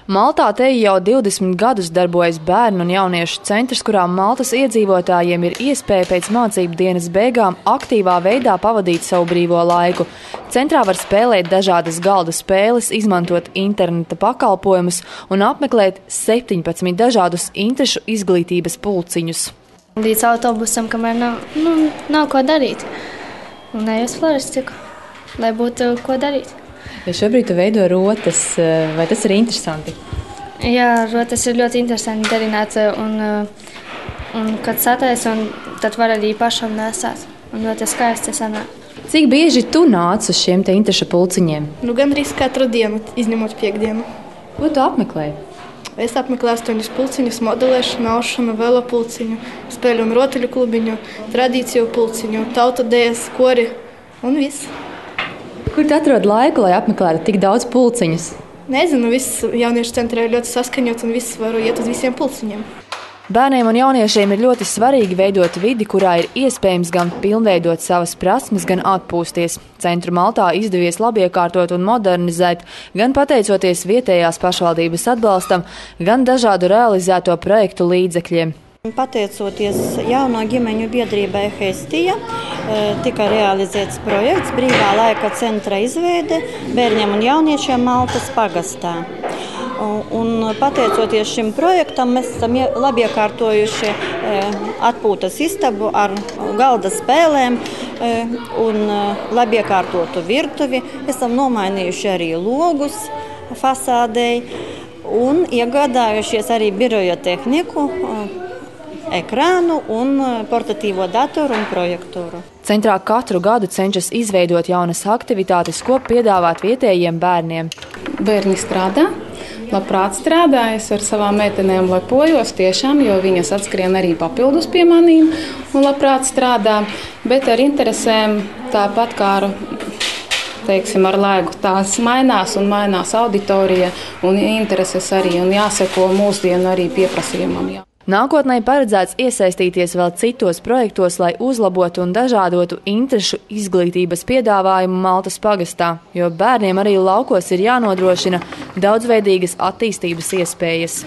Maltā te jau 20 gadus darbojas bērnu un jauniešu centrs, kurā Maltas iedzīvotājiem ir iespēja pēc mācību dienas beigām aktīvā veidā pavadīt savu brīvo laiku. Centrā var spēlēt dažādas galda spēles, izmantot interneta pakalpojumus un apmeklēt 17 dažādus interešu izglītības pulciņus. Līdz autobusam, kamēr nav ko darīt. Un eju uz floristiku, lai būtu ko darīt. Ja šobrīd tu veido rotas, vai tas ir interesanti? Jā, rotas ir ļoti interesanti darināt, un kad satais, un tad var arī pašam nesāt. Un ļoti skaisti sanāk. Cik bieži tu nāc uz šiem te interešu pulciņiem? Gandrīz katru dienu, izņemot piekdienu. Ko tu apmeklēji? Es apmeklēju 8 pulciņus, modelēšanu, aušanu, velo pulciņu, spēļu un rotaļu klubiņu, tradīciju pulciņu, tautu dēļas, kori un viss. Kur tu atrod laiku, lai apmeklētu tik daudz pulciņus? Nezinu, viss jauniešu centrā ir ļoti saskaņots un viss var iet uz visiem pulciņiem. Bērniem un jauniešiem ir ļoti svarīgi veidot vidi, kurā ir iespējams gan pilnveidot savas prasmes, gan atpūsties. Centru Maltā izdevies labiekārtot un modernizēt, gan pateicoties vietējās pašvaldības atbalstam, gan dažādu realizēto projektu līdzekļiem. Pateicoties jauno ģimeņu biedrībai Hestija, tika realizēts projekts brīvā laika centra izveide bērniem un jauniešiem Maltas pagastā. Un pateicoties šim projektam, mēs esam labiekārtojuši atpūtas istabu ar galda spēlēm un labiekārtotu virtuvi. Esam nomainījuši arī logus fasādei un iegādājušies arī biroja tehniku, ekrānu un portatīvo datoru un projektoru. Centrā katru gadu cenšas izveidot jaunas aktivitātes, ko piedāvāt vietējiem bērniem. Bērni strādā, labprāt strādā. Es ar savām meitenēm lepojos tiešām, jo viņas atskrien arī papildus pie manīm un labprāt strādā. Bet ar interesēm tāpat kā ar laiku tās mainās un mainās auditorija un intereses arī un jāseko mūsdienu arī pieprasījumam. Nākotnē paredzēts iesaistīties vēl citos projektos, lai uzlabotu un dažādotu interešu izglītības piedāvājumu Maltas pagastā, jo bērniem arī laukos ir jānodrošina daudzveidīgas attīstības iespējas.